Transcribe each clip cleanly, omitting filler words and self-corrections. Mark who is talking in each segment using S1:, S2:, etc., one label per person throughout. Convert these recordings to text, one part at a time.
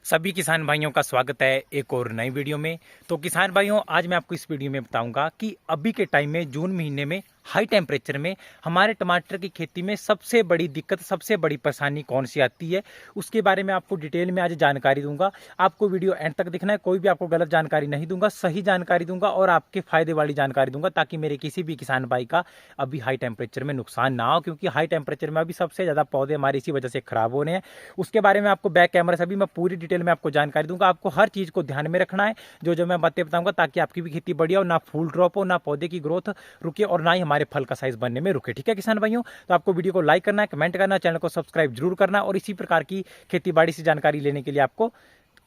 S1: सभी किसान भाइयों का स्वागत है एक और नई वीडियो में। तो किसान भाइयों, आज मैं आपको इस वीडियो में बताऊंगा कि अभी के टाइम में जून महीने में हाई टेम्परेचर में हमारे टमाटर की खेती में सबसे बड़ी दिक्कत, सबसे बड़ी परेशानी कौन सी आती है, उसके बारे में आपको डिटेल में आज जानकारी दूंगा। आपको वीडियो एंड तक देखना है, कोई भी आपको गलत जानकारी नहीं दूंगा, सही जानकारी दूंगा और आपके फायदे वाली जानकारी दूंगा, ताकि मेरे किसी भी किसान भाई का अभी हाई टेम्परेचर में नुकसान ना हो। क्योंकि हाई टेम्परेचर में अभी सबसे ज़्यादा पौधे हमारे इसी वजह से खराब हो रहे हैं। उसके बारे में आपको बैक कैमरा से अभी मैं पूरी डिटेल में आपको जानकारी दूंगा। आपको हर चीज़ को ध्यान में रखना है, जो मैं बातें बताऊंगा, ताकि आपकी भी खेती बढ़िया हो, ना फूल ड्रॉप हो, ना पौधे की ग्रोथ रुके और ना ही हमारे फल का साइज बनने में रुके। ठीक है किसान भाइयों, तो आपको वीडियो को लाइक करना है, कमेंट करना है, चैनल को सब्सक्राइब जरूर करना है और इसी प्रकार की खेती बाड़ी से जानकारी लेने के लिए आपको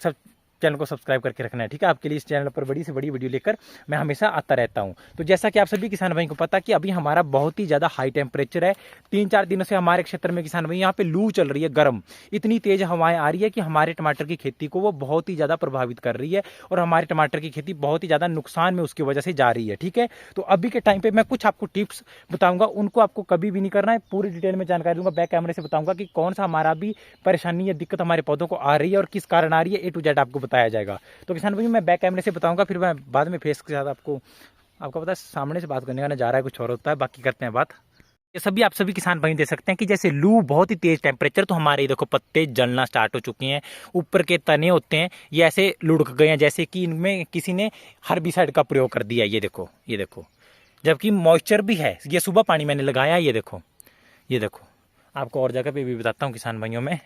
S1: सब चैनल को सब्सक्राइब करके रखना है। ठीक है, आपके लिए इस चैनल पर बड़ी से बड़ी वीडियो लेकर मैं हमेशा आता रहता हूं। तो जैसा कि आप सभी किसान भाई को पता कि अभी हमारा बहुत ही ज़्यादा हाई टेम्परेचर है। 3-4 दिनों से हमारे क्षेत्र में किसान भाई यहाँ पे लू चल रही है, गर्म, इतनी तेज हवाएं आ रही है कि हमारे टमाटर की खेती को वो बहुत ही ज़्यादा प्रभावित कर रही है और हमारे टमाटर की खेती बहुत ही ज़्यादा नुकसान में उसकी वजह से जा रही है। ठीक है, तो अभी के टाइम पर मैं कुछ आपको टिप्स बताऊँगा, उनको आपको कभी भी नहीं करना है। पूरी डिटेल में जानकारी दूंगा, बैक कैमरे से बताऊँगा कि कौन सा हमारा भी परेशानी या दिक्कत हमारे पौधों को आ रही है और किस कारण आ रही है, A to Z आपको बताया जाएगा। तो किसान भाई मैं बैक कैमरे से बताऊंगा, फिर मैं बाद में फेस के साथ आपको पता है सामने से बात करने का नजारा है कुछ और होता है। बाकी करते हैं बात। ये आप सभी किसान भाई देख सकते हैं कि जैसे लू, बहुत ही तेज टेम्परेचर, तो हमारे देखो पत्ते जलना स्टार्ट हो चुके हैं, ऊपर के तने होते हैं ये ऐसे लुढ़क गए हैं, जैसे कि इनमें किसी ने हर्बिसाइड का प्रयोग कर दिया। ये देखो, जबकि मॉइस्चर भी है। ये सुबह पानी मैंने लगाया, ये देखो, आपको और जगह पे भी बताता हूँ किसान भाइयों में।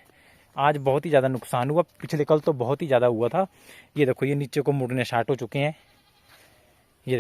S1: आज बहुत ही ज़्यादा नुकसान हुआ, पिछले कल तो बहुत ही ज़्यादा हुआ था। ये देखो, ये नीचे को मुड़ने स्टार्ट हो चुके हैं। ये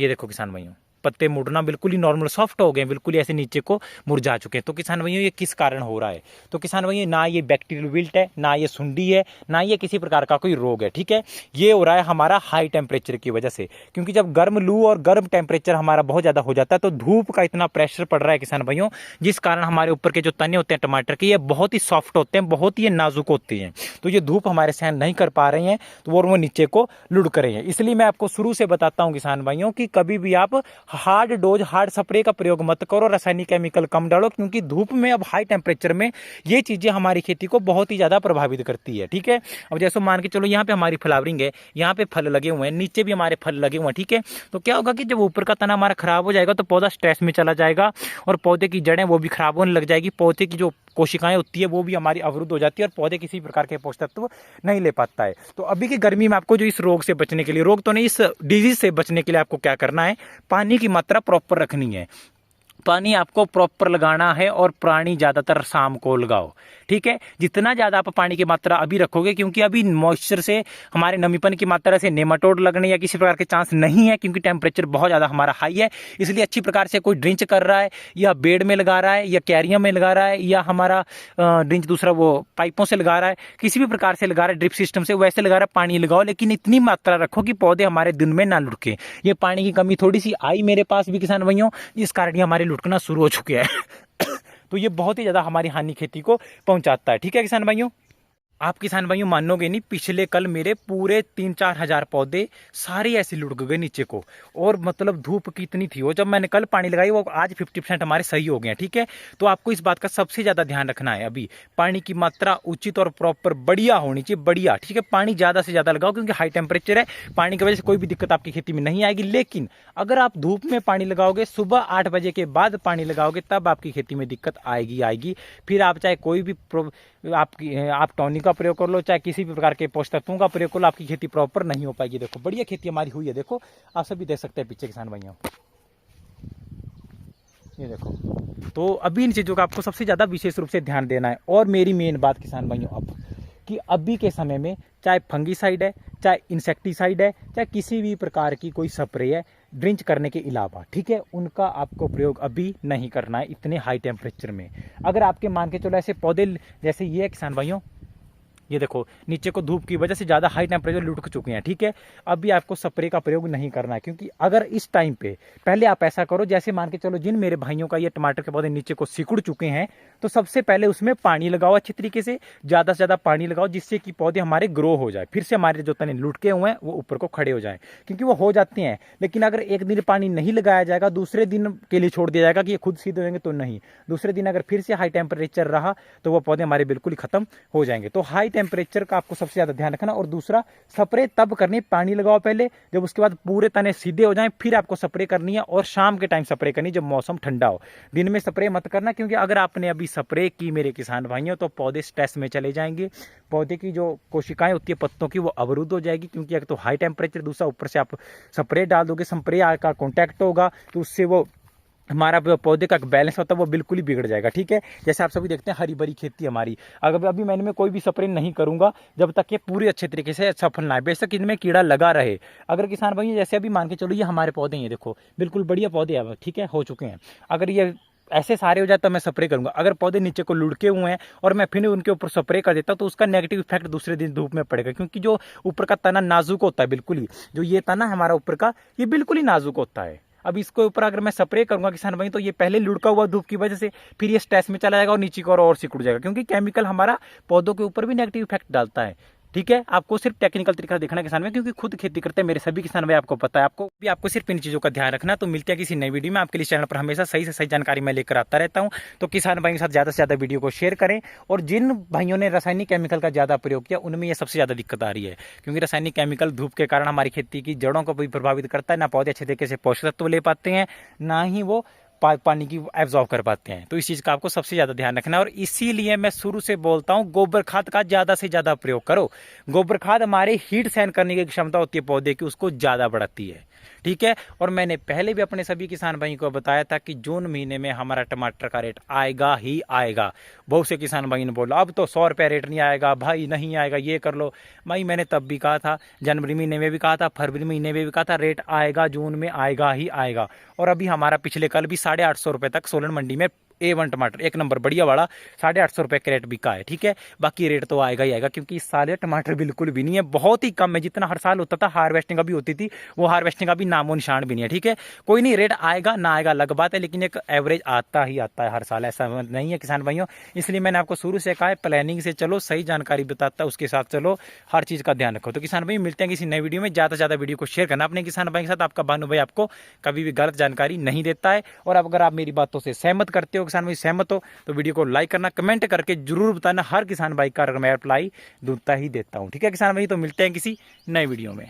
S1: देखो किसान भाइयों, पत्ते मुड़ना बिल्कुल ही नॉर्मल सॉफ्ट हो गए, बिल्कुल ही ऐसे नीचे को मुरझा चुके हैं। तो किसान भाइयों ये किस कारण हो रहा है? तो किसान भाइयों, ना ये बैक्टीरियल विल्ट है, ना ये सुंडी है, ना ये किसी प्रकार का कोई रोग है। ठीक है, ये हो रहा है हमारा हाई टेम्परेचर की वजह से। क्योंकि जब गर्म लू और गर्म टेम्परेचर हमारा बहुत ज़्यादा हो जाता है, तो धूप का इतना प्रेशर पड़ रहा है किसान भाइयों, जिस कारण हमारे ऊपर के जो तने होते हैं टमाटर के, ये बहुत ही सॉफ्ट होते हैं, बहुत ही नाजुक होते हैं। तो ये धूप हमारे सहन नहीं कर पा रहे हैं, तो वो नीचे को लुढ़क रहे हैं। इसलिए मैं आपको शुरू से बताता हूँ किसान भाइयों कि कभी भी आप हार्ड डोज, हार्ड स्प्रे का प्रयोग मत करो, रासायनिक केमिकल कम डालो, क्योंकि धूप में, अब हाई टेम्परेचर में ये चीजें हमारी खेती को बहुत ही ज्यादा प्रभावित करती है। ठीक है, अब जैसे मान के चलो यहाँ पे हमारी फ्लावरिंग है, यहाँ पे फल लगे हुए हैं, नीचे भी हमारे फल लगे हुए हैं। ठीक है, तो क्या होगा कि जब ऊपर का तना हमारा खराब हो जाएगा तो पौधा स्ट्रेस में चला जाएगा और पौधे की जड़ें वो भी खराब होने लग जाएगी, पौधे की जो कोशिकाएं होती है वो भी हमारी अवरुद्ध हो जाती है और पौधे किसी प्रकार के पोषक तत्व नहीं ले पाता है। तो अभी की गर्मी में आपको जो इस रोग से बचने के लिए, रोग तो नहीं, इस डिजीज से बचने के लिए आपको क्या करना है, पानी की मात्रा प्रॉपर रखनी है। पानी आपको प्रॉपर लगाना है और पानी ज़्यादातर शाम को लगाओ। ठीक है, जितना ज़्यादा आप पानी की मात्रा अभी रखोगे, क्योंकि अभी मॉइस्चर से, हमारे नमीपन की मात्रा से नेमाटोड लगने या किसी प्रकार के चांस नहीं है, क्योंकि टेम्परेचर बहुत ज़्यादा हमारा हाई है। इसलिए अच्छी प्रकार से कोई ड्रिंच कर रहा है या बेड में लगा रहा है या कैरियर में लगा रहा है या हमारा ड्रिंच दूसरा वो पाइपों से लगा रहा है, किसी भी प्रकार से लगा रहा है, ड्रिप सिस्टम से, वैसे लगा रहा है, पानी लगाओ, लेकिन इतनी मात्रा रखो कि पौधे हमारे दिन में ना लुढ़के। ये पानी की कमी थोड़ी सी आई मेरे पास भी किसान भाइयों, इस कारण ये हमारे लुढ़कना शुरू हो चुके हैं। तो ये बहुत ही ज्यादा हमारी हानि खेती को पहुंचाता है। ठीक है किसान भाइयों, आप किसान भाइयों मानोगे नहीं, पिछले कल मेरे पूरे 3-4 हजार पौधे सारे ऐसे लुढ़क गए नीचे को, और मतलब धूप कितनी थी वो, जब मैंने कल पानी लगाई वो आज 50% हमारे सही हो गए हैं। ठीक है, तो आपको इस बात का सबसे ज्यादा ध्यान रखना है, अभी पानी की मात्रा उचित और प्रॉपर बढ़िया होनी चाहिए, बढ़िया। ठीक है, पानी ज्यादा से ज्यादा लगाओ, क्योंकि हाई टेम्परेचर है, पानी की वजह से कोई भी दिक्कत आपकी खेती में नहीं आएगी। लेकिन अगर आप धूप में पानी लगाओगे, सुबह 8 बजे के बाद पानी लगाओगे, तब आपकी खेती में दिक्कत आएगी। फिर आप चाहे कोई भी आप टॉनिक का प्रयोग कर लो, चाहे किसी भी प्रकार के पोषक तत्वों का प्रयोग कर लो, आपकी खेती प्रॉपर नहीं हो पाएगी। देखो बढ़िया खेती हमारी हुई है, देखो आप सभी देख सकते हैं पीछे किसान भाइयों, ये देखो। तो अभी इन चीजों का आपको सबसे ज्यादा विशेष रूप से ध्यान देना है। और मेरी मेन बात किसान भाइयों, अब कि अभी के समय में चाहे फंगीसाइड है, चाहे इंसेक्टिसाइड है, चाहे किसी भी प्रकार की कोई स्प्रे है, ड्रिंच करने के अलावा, ठीक है, उनका आपको प्रयोग अभी नहीं करना है इतने हाई टेम्परेचर में। अगर आपके मान के चलो ऐसे पौधे जैसे ये किसान भाइयों, ये देखो नीचे को धूप की वजह से ज़्यादा हाई टेम्परेचर लुढ़क चुके हैं। ठीक है, अभी आपको स्प्रे का प्रयोग नहीं करना है, क्योंकि अगर इस टाइम पे पहले आप ऐसा करो, जैसे मान के चलो जिन मेरे भाइयों का ये टमाटर के पौधे नीचे को सिकुड़ चुके हैं, तो सबसे पहले उसमें पानी लगाओ अच्छी तरीके से, ज़्यादा से ज़्यादा पानी लगाओ, जिससे कि पौधे हमारे ग्रो हो जाए, फिर से हमारे जो तने लुढ़के हुए हैं वो ऊपर को खड़े हो जाएं, क्योंकि वो हो जाते हैं। लेकिन अगर एक दिन पानी नहीं लगाया जाएगा, दूसरे दिन के लिए छोड़ दिया जाएगा कि ये खुद सीधे होंगे, तो नहीं, दूसरे दिन अगर फिर से हाई टेम्परेचर रहा तो वो पौधे हमारे बिल्कुल ही खत्म हो जाएंगे। तो हाई टेम्परेचर का आपको सबसे ज़्यादा ध्यान रखना। और दूसरा, स्प्रे तब करनी, पानी लगाओ पहले, जब उसके बाद पूरे तने सीधे हो जाएं, फिर आपको स्प्रे करनी है, और शाम के टाइम स्प्रे करनी जब मौसम ठंडा हो। दिन में स्प्रे मत करना, क्योंकि अगर आपने अभी स्प्रे की मेरे किसान भाइयों, तो पौधे स्ट्रेस में चले जाएंगे, पौधे की जो कोशिकाएं होती है पत्तों की वो अवरुद्ध हो जाएगी, क्योंकि एक तो हाई टेम्परेचर, दूसरा ऊपर से आप स्प्रे डाल दोगे, स्प्रे का कॉन्टैक्ट होगा, तो उससे वो हमारा पौधे का बैलेंस होता है वो बिल्कुल ही बिगड़ जाएगा। ठीक है, जैसे आप सभी देखते हैं हरी भरी खेती हमारी, अगर अभी मैंने में कोई भी स्प्रे नहीं करूंगा जब तक ये पूरी अच्छे तरीके से सफल ना है, बेशक इनमें कीड़ा लगा रहे। अगर किसान भाई जैसे अभी मान के चलो ये हमारे पौधे हैं, देखो बिल्कुल बढ़िया पौधे हैं, ठीक है, हो चुके हैं, अगर ये ऐसे सारे हो जाए तो मैं स्प्रे करूंगा। अगर पौधे नीचे को लुढ़के हुए हैं और मैं फिर उनके ऊपर स्प्रे कर देता, तो उसका नेगेटिव इफेक्ट दूसरे दिन धूप में पड़ेगा, क्योंकि जो ऊपर का तना नाजुक होता है, बिल्कुल ही जो ये तना हमारा ऊपर का, ये बिल्कुल ही नाजुक होता है। अब इसके ऊपर अगर मैं स्प्रे करूंगा किसान भाई, तो ये पहले लुढ़का हुआ धूप की वजह से फिर ये स्ट्रेस में चला जाएगा और नीचे की ओर और सिकुड़ जाएगा, क्योंकि केमिकल हमारा पौधों के ऊपर भी नेगेटिव इफेक्ट डालता है। ठीक है, आपको सिर्फ टेक्निकल तरीका देखना है किसान भाई, क्योंकि खुद खेती करते हैं मेरे सभी किसान भाई, आपको पता है, आपको सिर्फ इन चीज़ों का ध्यान रखना। तो मिलते हैं किसी नई वीडियो में, आपके लिए चैनल पर हमेशा सही से सही जानकारी मैं लेकर आता रहता हूं। तो किसान भाई के साथ ज़्यादा से ज़्यादा वीडियो को शेयर करें, और जिन भाइयों ने रासायनिक केमिकल का ज़्यादा प्रयोग किया उनमें यह सबसे ज़्यादा दिक्कत आ रही है, क्योंकि रासायनिक केमिकल धूप के कारण हमारी खेती की जड़ों को भी प्रभावित करता है, ना पौधे अच्छे तरीके से पोषक तत्व ले पाते हैं, ना ही वो पानी की एब्जॉर्ब कर पाते हैं। तो इस चीज़ का आपको सबसे ज़्यादा ध्यान रखना है, और इसीलिए मैं शुरू से बोलता हूँ गोबर खाद का ज़्यादा से ज़्यादा प्रयोग करो। गोबर खाद हमारे हीट सहन करने की क्षमता होती है पौधे की, उसको ज़्यादा बढ़ाती है। ठीक है, और मैंने पहले भी अपने सभी किसान भाइयों को बताया था कि जून महीने में हमारा टमाटर का रेट आएगा ही आएगा। बहुत से किसान भाई ने बोला अब तो 100 रुपये रेट नहीं आएगा भाई, नहीं आएगा, ये कर लो भाई। मैंने तब भी कहा था, जनवरी महीने में भी कहा था, फरवरी महीने में भी कहा था, रेट आएगा, जून में आएगा ही आएगा। और अभी हमारा पिछले कल भी 850 रुपये तक सोलन मंडी में A1 टमाटर एक नंबर बढ़िया वाला 850 रुपये का रेट बिका है। ठीक है, बाकी रेट तो आएगा ही आएगा, क्योंकि इस साल टमाटर बिल्कुल भी नहीं है, बहुत ही कम है। जितना हर साल होता था, हार्वेस्टिंग अभी होती थी, वो हार्वेस्टिंग अभी नामो निशान भी नहीं है। ठीक है, कोई नहीं, रेट आएगा ना आएगा अलग बात है, लेकिन एक एवरेज आता ही आता है हर साल, ऐसा नहीं है किसान भाइयों। इसलिए मैंने आपको शुरू से कहा है, प्लानिंग से चलो, सही जानकारी बताता है उसके साथ चलो, हर चीज़ का ध्यान रखो। तो किसान भाई मिलते हैं किसी नई वीडियो में, ज़्यादा से ज़्यादा वीडियो को शेयर करना अपने किसान भाई के साथ। आपका भानु भाई आपको कभी भी गलत जानकारी नहीं देता है, और अगर आप मेरी बातों से सहमत करते हो, किसान भाई सहमत हो, तो वीडियो को लाइक करना, कमेंट करके जरूर बताना, हर किसान भाई का मैं रिप्लाई दूता ही देता हूं। ठीक है किसान भाई, तो मिलते हैं किसी नए वीडियो में।